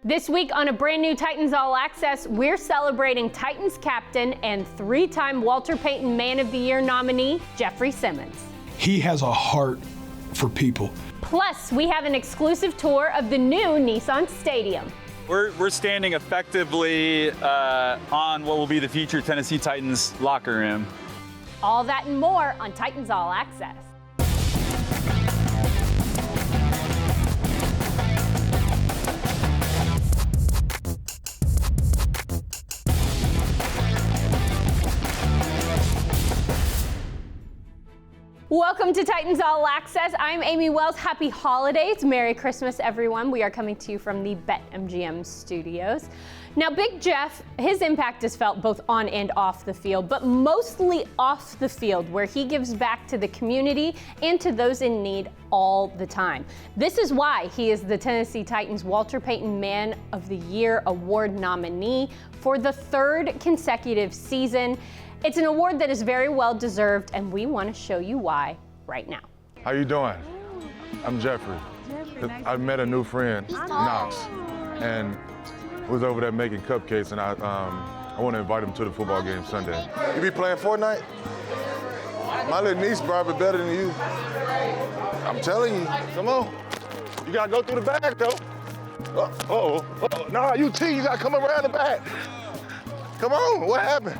This week on a brand new Titans All Access, we're celebrating Titans captain and three-time Walter Payton Man of the Year nominee, Jeffery Simmons. He has a heart for people. Plus, we have an exclusive tour of the new Nissan Stadium. We're standing effectively on what will be the future Tennessee Titans locker room. All that and more on Titans All Access. Welcome to Titans All Access. I'm Amy Wells. Happy holidays. Merry Christmas, everyone. We are coming to you from the BetMGM studios. Now, Big Jeff, his impact is felt both on and off the field, but mostly off the field, where he gives back to the community and to those in need all the time. This is why he is the Tennessee Titans Walter Payton Man of the Year award nominee for the third consecutive season. It's an award that is very well deserved, and we want to show you why right now. How you doing? I'm Jeffrey. I met a new friend, Knox, and was over there making cupcakes, and I want to invite him to the football game Sunday. You be playing Fortnite? My little niece probably better than you. I'm telling you, come on. You gotta go through the bag, though. Nah, you gotta come around the back. Come on, what happened?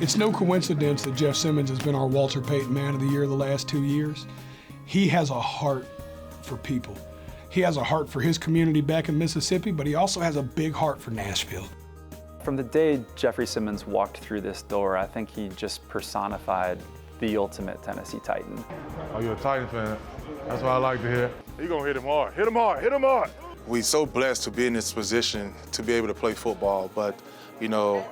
It's no coincidence that Jeff Simmons has been our Walter Payton Man of the Year the last 2 years. He has a heart for people. He has a heart for his community back in Mississippi, but he also has a big heart for Nashville. From the day Jeffery Simmons walked through this door, I think he just personified the ultimate Tennessee Titan. Oh, you're a Titan fan? That's what I like to hear. You're gonna hit him hard. Hit him hard, hit him hard. We're so blessed to be in this position to be able to play football, but you know,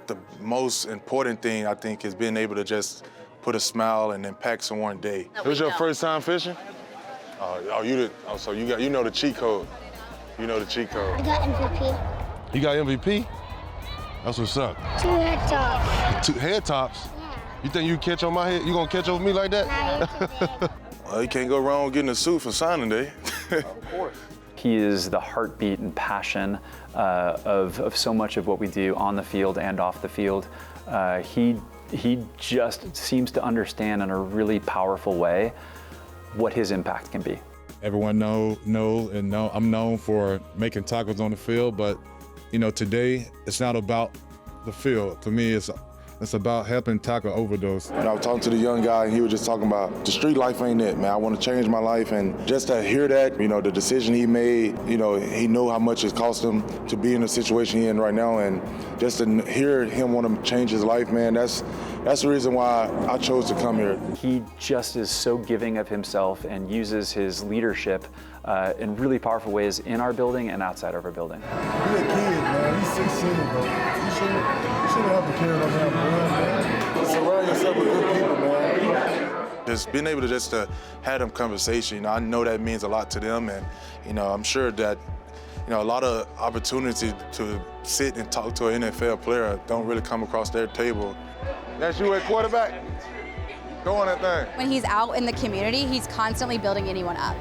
the most important thing, I think, is being able to just put a smile and impact someone's day. It was your first time fishing? So you know the cheat code. You know the cheat code. I got MVP. You got MVP? That's what's up. 2 head tops. 2 head tops? Yeah. You think you catch on my head? You gonna catch over me like that? Nah, you're too big. Well, you can't go wrong with getting a suit for signing day. Of course. He is the heartbeat and passion of so much of what we do on the field and off the field. He just seems to understand in a really powerful way what his impact can be. Everyone knows I'm known for making tackles on the field, but you know, today it's not about the field. To me, it's about helping tackle overdose. And I was talking to the young guy, and he was just talking about the street life ain't it, man. I want to change my life, and just to hear that, you know, the decision he made, you know, he know how much it cost him to be in the situation he's in right now, and just to hear him want to change his life, man, that's the reason why I chose to come here. He just is so giving of himself and uses his leadership in really powerful ways in our building and outside of our building. He's a kid, man. He's 16, bro. You shouldn't have to carry no damn man. Surround yourself with good people, man. Just being able to to have them conversation, you know, I know that means a lot to them, and you know, I'm sure that a lot of opportunity to sit and talk to an NFL player don't really come across their table. That's you at quarterback? Go on that thing. When he's out in the community, he's constantly building anyone up.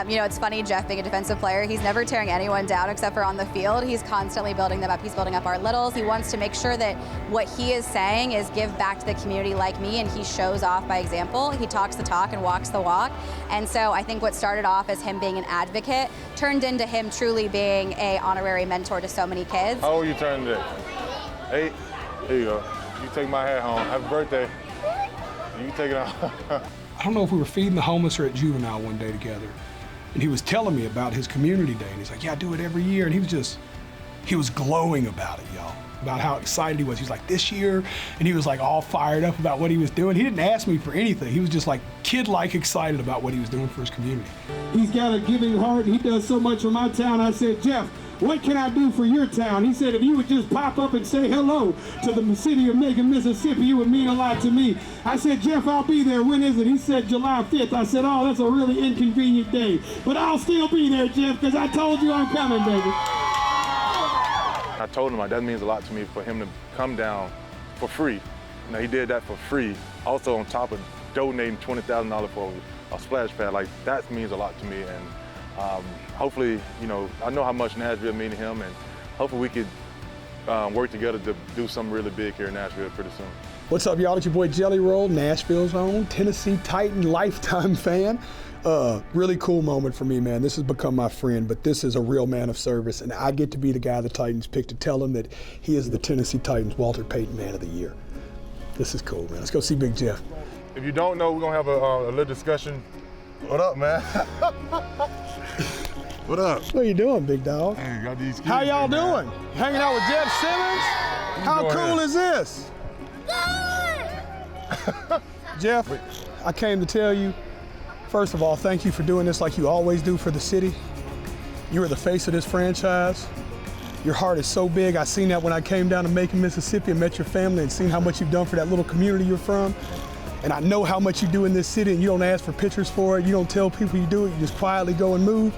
It's funny, Jeff being a defensive player, he's never tearing anyone down except for on the field. He's constantly building them up. He's building up our littles. He wants to make sure that what he is saying is give back to the community like me, and he shows off by example. He talks the talk and walks the walk. And so I think what started off as him being an advocate turned into him truly being an honorary mentor to so many kids. How old you turning today? 8? Here you go. You take my hat home. Happy birthday. You can take it out. I don't know if we were feeding the homeless or at Juvenile one day together, and he was telling me about his community day, and he's like, yeah, I do it every year, and he was glowing about it, y'all, about how excited he was. He was like, this year, and he was like all fired up about what he was doing. He didn't ask me for anything. He was just like kid-like excited about what he was doing for his community. He's got a giving heart. He does so much for my town. I said, Jeff, what can I do for your town? He said, if you would just pop up and say hello to the city of Macon, Mississippi, it would mean a lot to me. I said, Jeff, I'll be there. When is it? He said, July 5th. I said, oh, that's a really inconvenient day. But I'll still be there, Jeff, because I told you I'm coming, baby. I told him that means a lot to me for him to come down for free. You know, he did that for free. Also on top of donating $20,000 for a splash pad, like that means a lot to me. And Hopefully, you know, I know how much Nashville means to him, and hopefully we could work together to do something really big here in Nashville pretty soon. What's up, y'all? It's your boy Jelly Roll, Nashville's own Tennessee Titan lifetime fan. Really cool moment for me, man. This has become my friend, but this is a real man of service, and I get to be the guy the Titans picked to tell him that he is the Tennessee Titans Walter Payton Man of the Year. This is cool, man. Let's go see Big Jeff. If you don't know, we're gonna have a little discussion. What up, man? What up? What are you doing, big dog? Hey, got these kids. How y'all here, man. doing? Hanging out with Jeff Simmons? How cool is this? Jeff, I came to tell you, first of all, thank you for doing this like you always do for the city. You are the face of this franchise. Your heart is so big. I seen that when I came down to Macon, Mississippi and met your family and seen how much you've done for that little community you're from. And I know how much you do in this city, and you don't ask for pictures for it. You don't tell people you do it. You just quietly go and move.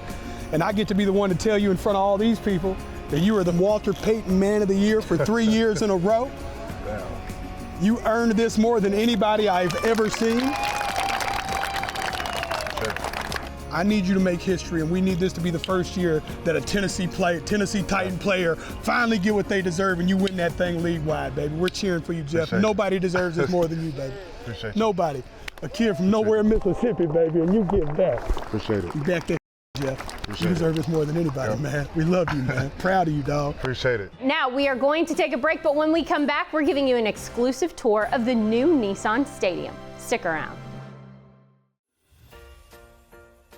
And I get to be the one to tell you in front of all these people that you are the Walter Payton Man of the Year for 3 years in a row. Damn. You earned this more than anybody I've ever seen. I need you to make history, and we need this to be the first year that a Tennessee Titan player finally get what they deserve, and you win that thing league-wide, baby. We're cheering for you, Jeff. Appreciate Nobody deserves this more than you, baby. Appreciate you. Nobody. A kid from nowhere in Mississippi, baby, and you give back. Appreciate it. You back that, Jeff. Appreciate You deserve it. this more than anybody, man. We love you, man. Proud of you, dog. Appreciate it. Now we are going to take a break, but when we come back, we're giving you an exclusive tour of the new Nissan Stadium. Stick around.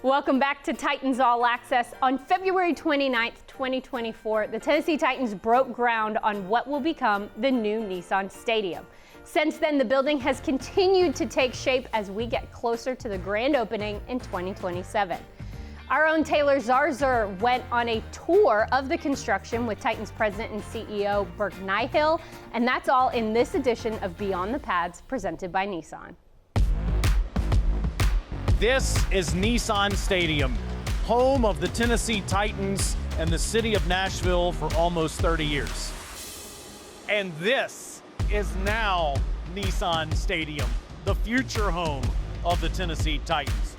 Welcome back to Titans All Access. On February 29th, 2024, the Tennessee Titans broke ground on what will become the new Nissan Stadium. Since then, the building has continued to take shape as we get closer to the grand opening in 2027. Our own Taylor Zarzour went on a tour of the construction with Titans President and CEO Burke Nihill, and that's all in this edition of Beyond the Pads presented by Nissan. This is Nissan Stadium, home of the Tennessee Titans and the city of Nashville for almost 30 years. And this is now Nissan Stadium, the future home of the Tennessee Titans.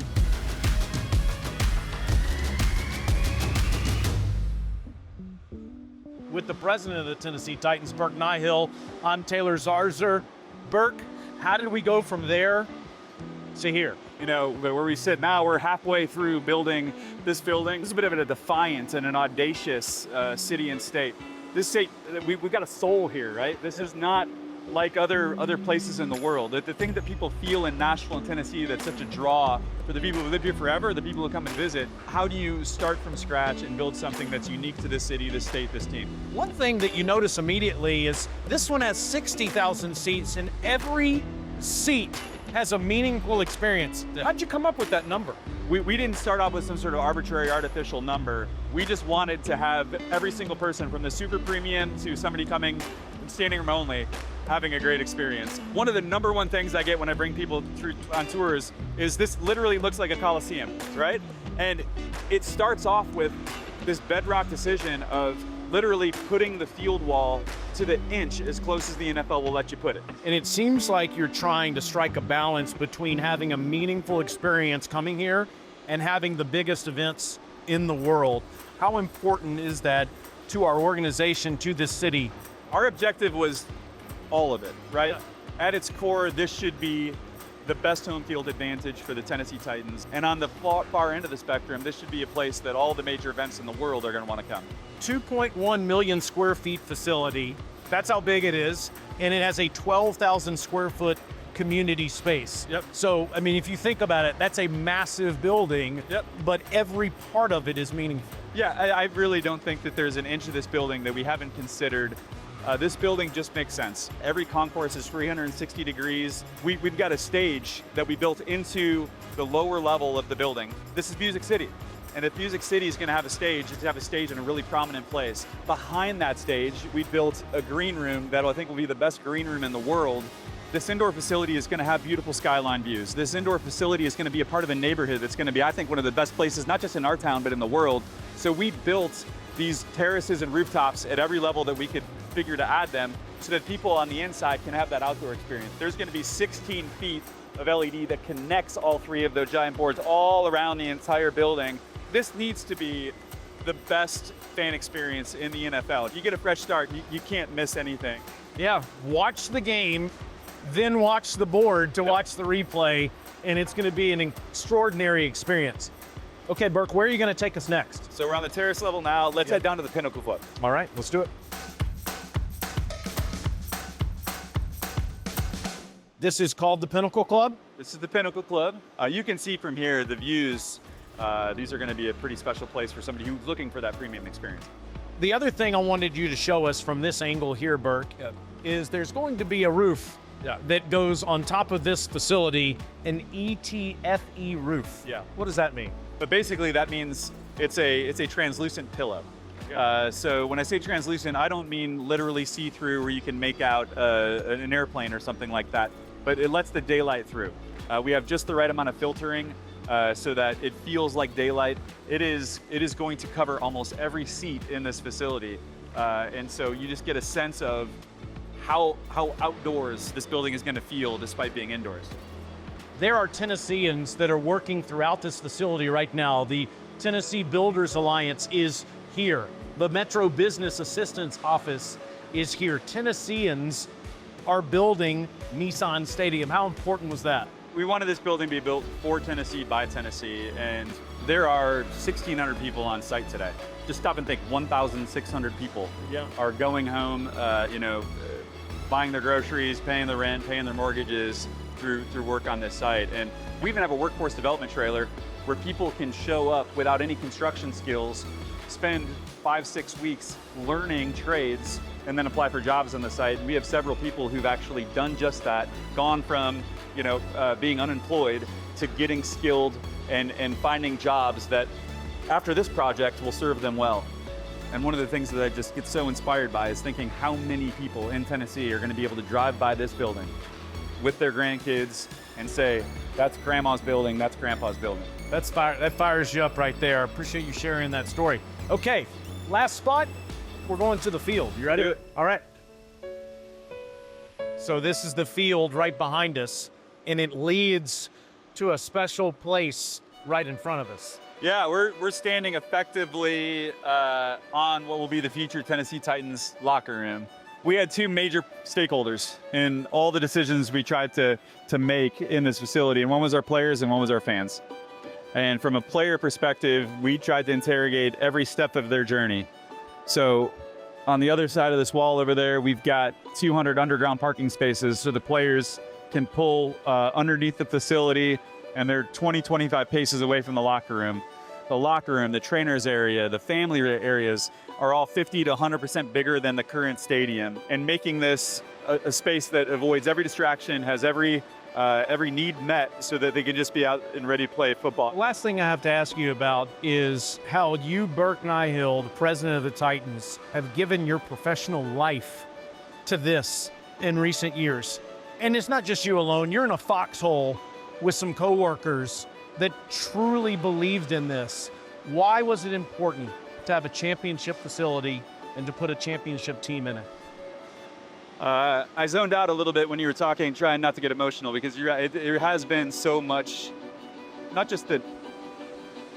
With the president of the Tennessee Titans, Burke Nihill, I'm Taylor Zarzour. Burke, how did we go from there to here? You know, where we sit now, we're halfway through building this building. This is a bit of a defiant and an audacious city and state. This state, we've got a soul here, right? This is not like other places in the world. The thing that people feel in Nashville and Tennessee that's such a draw for the people who live here forever, the people who come and visit. How do you start from scratch and build something that's unique to this city, this state, this team? One thing that you notice immediately is this one has 60,000 seats, and every seat has a meaningful experience. How'd you come up with that number? We didn't start off with some sort of arbitrary artificial number. We just wanted to have every single person, from the super premium to somebody coming standing room only, having a great experience. One of the number one things I get when I bring people through on tours is this literally looks like a Coliseum, right? And it starts off with this bedrock decision of literally putting the field wall to the inch as close as the NFL will let you put it. And it seems like you're trying to strike a balance between having a meaningful experience coming here and having the biggest events in the world. How important is that to our organization, to this city? Our objective was all of it, right? Yeah. At its core, this should be the best home field advantage for the Tennessee Titans. And on the far end of the spectrum, this should be a place that all the major events in the world are going to want to come. 2.1 million square feet facility. That's how big it is. And it has a 12,000 square foot community space. Yep. So, I mean, if you think about it, that's a massive building, yep. But every part of it is meaningful. Yeah, I really don't think that there's an inch of this building that we haven't considered. This building just makes sense. Every concourse is 360 degrees. We've got a stage that we built into the lower level of the building. This is Music City. And if Music City is going to have a stage, it's have a stage in a really prominent place. Behind that stage, we built a green room that I think will be the best green room in the world. This indoor facility is going to have beautiful skyline views. This indoor facility is going to be a part of a neighborhood that's going to be, I think, one of the best places, not just in our town, but in the world. So we built these terraces and rooftops at every level that we could figure to add them so that people on the inside can have that outdoor experience. There's going to be 16 feet of LED that connects all three of those giant boards all around the entire building. this needs to be the best fan experience in the NFL. If you get a fresh start, you can't miss anything. Yeah, watch the game, then watch the board to watch the replay, and it's going to be an extraordinary experience. Okay, Burke, where are you going to take us next? So we're on the terrace level now. Let's head down to the Pinnacle Club. All right, let's do it. This is called the Pinnacle Club? This is the Pinnacle Club. You can see from here the views. These are going to be a pretty special place for somebody who's looking for that premium experience. The other thing I wanted you to show us from this angle here, Burke, is there's going to be a roof that goes on top of this facility, an ETFE roof. Yeah. What does that mean? But basically that means it's a translucent pillow. So when I say translucent, I don't mean literally see-through where you can make out an airplane or something like that, but it lets the daylight through. We have just the right amount of filtering so that it feels like daylight. It is going to cover almost every seat in this facility. And so you just get a sense of how outdoors this building is going to feel despite being indoors. There are Tennesseans that are working throughout this facility right now. The Tennessee Builders Alliance is here. The Metro Business Assistance Office is here. Tennesseans are building Nissan Stadium. How important was that? We wanted this building to be built for Tennessee, by Tennessee, and there are 1,600 people on site today. Just stop and think, 1,600 people are going home, buying their groceries, paying the rent, paying their mortgages through work on this site. And we even have a workforce development trailer where people can show up without any construction skills, spend 5-6 weeks learning trades, and then apply for jobs on the site. And we have several people who've actually done just that, gone from being unemployed to getting skilled and finding jobs that after this project will serve them well. And one of the things that I just get so inspired by is thinking how many people in Tennessee are going to be able to drive by this building with their grandkids and say, that's grandma's building, that's grandpa's building. That fires you up right there. I appreciate you sharing that story. Okay, last spot, we're going to the field. You ready? Do it. All right. So this is the field right behind us, and it leads to a special place right in front of us. Yeah, we're standing effectively on what will be the future Tennessee Titans locker room. We had two major stakeholders in all the decisions we tried to make in this facility, and one was our players and one was our fans. And from a player perspective, we tried to interrogate every step of their journey. So on the other side of this wall over there, we've got 200 underground parking spaces so the players can pull underneath the facility, and they're 20-25 paces away from the locker room. The locker room, the trainers area, the family areas are all 50 to 100% bigger than the current stadium, and making this a space that avoids every distraction, has every need met so that they can just be out and ready to play football. Last thing I have to ask you about is how you, Burke Nihill, the president of the Titans, have given your professional life to this in recent years. And it's not just you alone. You're in a foxhole with some coworkers that truly believed in this. Why was it important to have a championship facility and to put a championship team in it? I zoned out a little bit when you were talking, trying not to get emotional, because there has been so much, not just that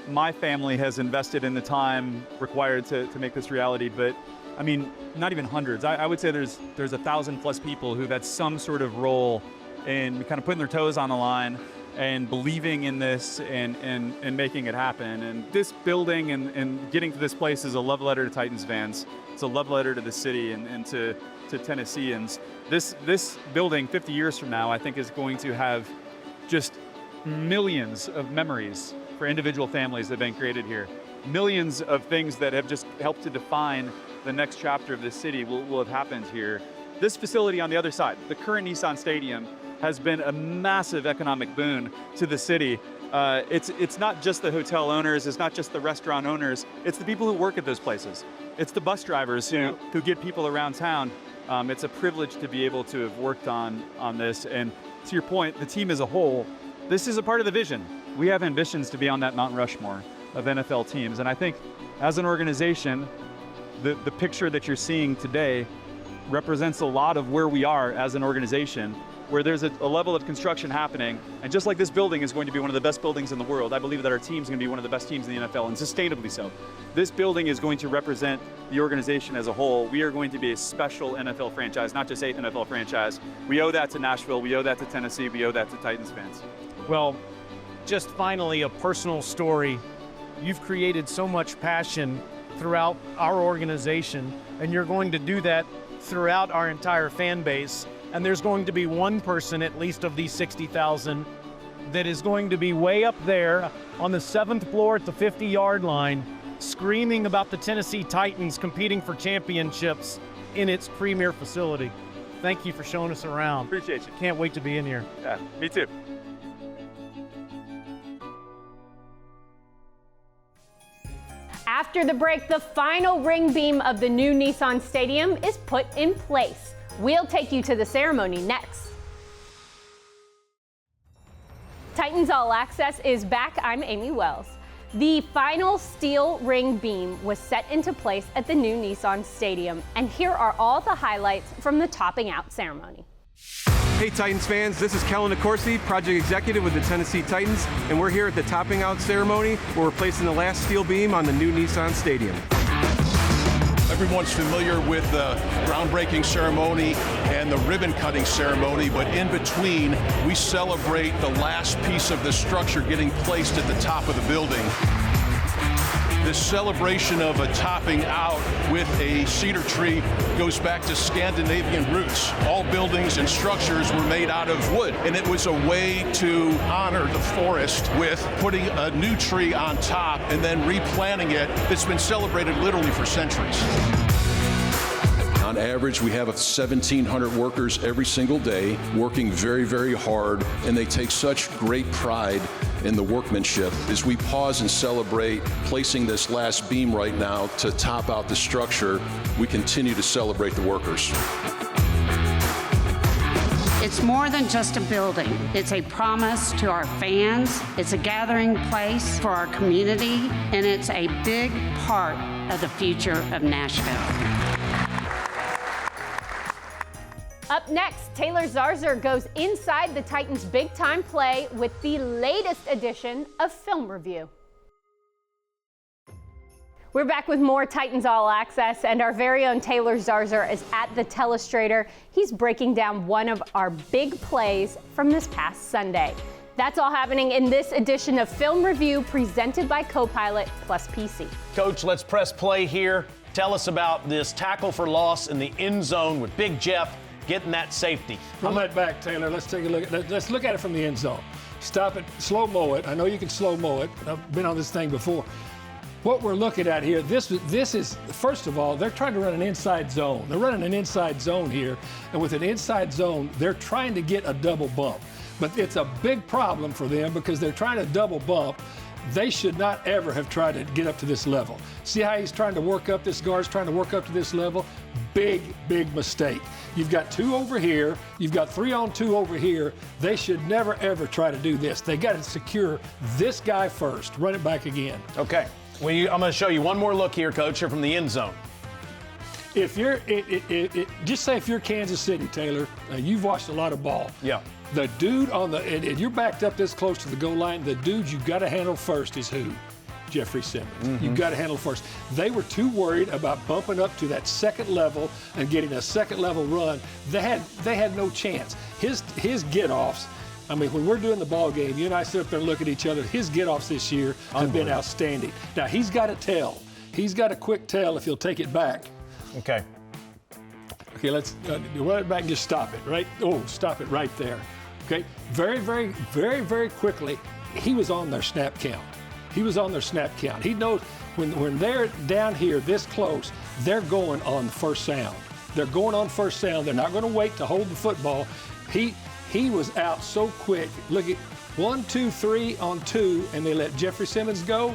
my family has invested in the time required to make this reality, but I mean, not even hundreds. I would say there's 1,000+ people who've had some sort of role in kind of putting their toes on the line and believing in this and making it happen. And this building and getting to this place is a love letter to Titans fans. It's a love letter to the city and to Tennesseans. This building 50 years from now, I think, is going to have just millions of memories for individual families that have been created here. Millions of things that have just helped to define the next chapter of this city will have happened here. This facility on the other side, the current Nissan Stadium, has been a massive economic boon to the city. It's not just the hotel owners, it's not just the restaurant owners, it's the people who work at those places. It's the bus drivers who get people around town. It's a privilege to be able to have worked on this. And to your point, the team as a whole, this is a part of the vision. We have ambitions to be on that Mount Rushmore of NFL teams. And I think as an organization, the picture that you're seeing today represents a lot of where we are as an organization, where there's a level of construction happening. And just like this building is going to be one of the best buildings in the world, I believe that our team's going to be one of the best teams in the NFL, and sustainably so. This building is going to represent the organization as a whole. We are going to be a special NFL franchise, not just a NFL franchise. We owe that to Nashville, we owe that to Tennessee, we owe that to Titans fans. Well, just finally, a personal story. You've created so much passion throughout our organization, and you're going to do that throughout our entire fan base. And there's going to be one person, at least of these 60,000, that is going to be way up there on the 7th floor at the 50-yard line, screaming about the Tennessee Titans competing for championships in its premier facility. Thank you for showing us around. Appreciate you. Can't wait to be in here. Yeah, me too. After the break, the final ring beam of the new Nissan Stadium is put in place. We'll take you to the ceremony next. Titans All Access is back. I'm Amy Wells. The final steel ring beam was set into place at the new Nissan Stadium, and here are all the highlights from the topping out ceremony. Hey Titans fans, this is Kellen DeCourcy, project executive with the Tennessee Titans, and we're here at the topping out ceremony where we're placing the last steel beam on the new Nissan Stadium. Everyone's familiar with the groundbreaking ceremony and the ribbon cutting ceremony, but in between, we celebrate the last piece of the structure getting placed at the top of the building. This celebration of a topping out with a cedar tree goes back to Scandinavian roots. All buildings and structures were made out of wood, and it was a way to honor the forest with putting a new tree on top and then replanting it. It's been celebrated literally for centuries. On average, we have 1,700 workers every single day working very, very hard, and they take such great pride in the workmanship. As we pause and celebrate placing this last beam right now to top out the structure, we continue to celebrate the workers. It's more than just a building. It's a promise to our fans. It's a gathering place for our community, and it's a big part of the future of Nashville. Up next, Taylor Zarzour goes inside the Titans' big-time play with the latest edition of Film Review. We're back with more Titans All Access, and our very own Taylor Zarzour is at the telestrator. He's breaking down one of our big plays from this past Sunday. That's all happening in this edition of Film Review presented by Copilot plus PC. Coach, let's press play here. Tell us about this tackle for loss in the end zone with Big Jeff getting that safety. Run that back, Taylor. Let's take a look at let's look at it from the end zone. Stop it, slow-mo it. I know you can slow-mo it. I've been on this thing before. What we're looking at here, this is, first of all, they're trying to run an inside zone. They're running an inside zone here, and with an inside zone, they're trying to get a double bump. But it's a big problem for them because they're trying to double bump. They should not ever have tried to get up to this level. See how he's trying to work up, this guard's trying to work up to this level? Big, big mistake. You've got two over here, you've got 3-on-2 over here. They should never, ever try to do this. They got to secure this guy first. Run it back again. Okay. Well, I'm going to show you one more look here, Coach, here from the end zone. If you're, just say if you're Kansas City, Taylor, you've watched a lot of ball. Yeah. The dude on the, and you're backed up this close to the goal line, the dude you've got to handle first is who? Jeffery Simmons. Mm-hmm. You've got to handle first. They were too worried about bumping up to that second level and getting a second level run. They had no chance. His get-offs, I mean, when we're doing the ball game, you and I sit up there and look at each other, his get-offs this year have been outstanding. Now, he's got a tell. He's got a quick tell if he'll take it back. Okay. Okay, let's run it back and just stop it, right? Oh, stop it right there. Okay, very, very, very, very quickly, he was on their snap count. He was on their snap count. He knows when they're down here this close, they're going on first sound. They're going on first sound. They're not going to wait to hold the football. He was out so quick. Look at 1, 2, 3 on 2, and they let Jeffery Simmons go.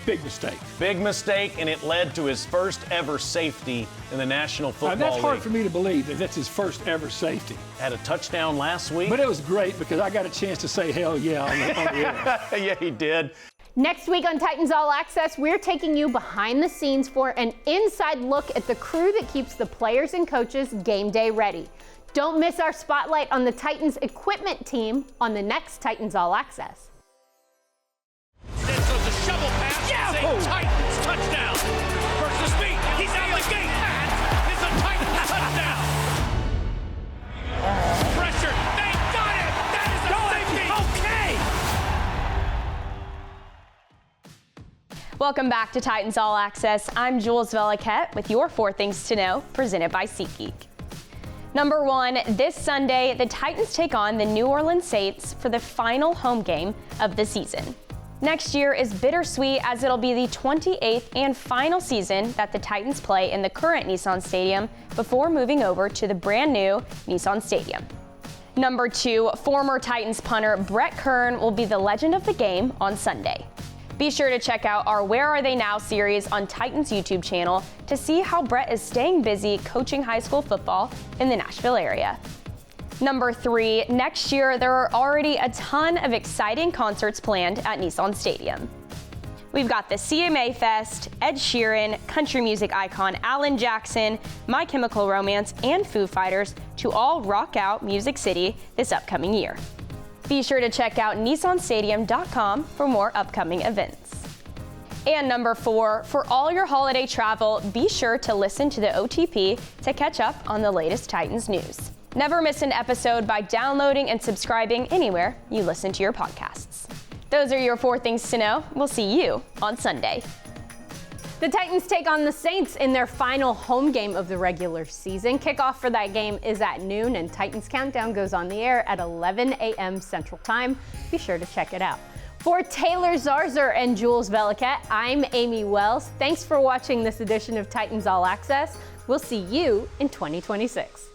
Big mistake. Big mistake, and it led to his first ever safety in the National Football League. That's hard for me to believe that that's his first ever safety. Had a touchdown last week. But it was great because I got a chance to say hell yeah on the air. Yeah, he did. Next week on Titans All Access, we're taking you behind the scenes for an inside look at the crew that keeps the players and coaches game day ready. Don't miss our spotlight on the Titans equipment team on the next Titans All Access. So it's a shovel pass. It's a Titans touchdown. Versus me. He's out the gate. That is a Titans touchdown. Pressure. They got it. That is a safety. Okay. Welcome back to Titans All Access. I'm Jules Veliquette with your 4 Things to Know, presented by SeatGeek. Number 1, this Sunday, the Titans take on the New Orleans Saints for the final home game of the season. Next year is bittersweet as it'll be the 28th and final season that the Titans play in the current Nissan Stadium before moving over to the brand new Nissan Stadium. Number 2, former Titans punter Brett Kern will be the legend of the game on Sunday. Be sure to check out our Where Are They Now series on Titans YouTube channel to see how Brett is staying busy coaching high school football in the Nashville area. Number 3, next year there are already a ton of exciting concerts planned at Nissan Stadium. We've got the CMA Fest, Ed Sheeran, country music icon Alan Jackson, My Chemical Romance, and Foo Fighters to all rock out Music City this upcoming year. Be sure to check out nissanstadium.com for more upcoming events. And number 4, for all your holiday travel, be sure to listen to the OTP to catch up on the latest Titans news. Never miss an episode by downloading and subscribing anywhere you listen to your podcasts. Those are your 4 Things to Know. We'll see you on Sunday. The Titans take on the Saints in their final home game of the regular season. Kickoff for that game is at noon, and Titans Countdown goes on the air at 11 a.m. Central Time. Be sure to check it out. For Taylor Zarzer and Jules Veliquette, I'm Amy Wells. Thanks for watching this edition of Titans All Access. We'll see you in 2026.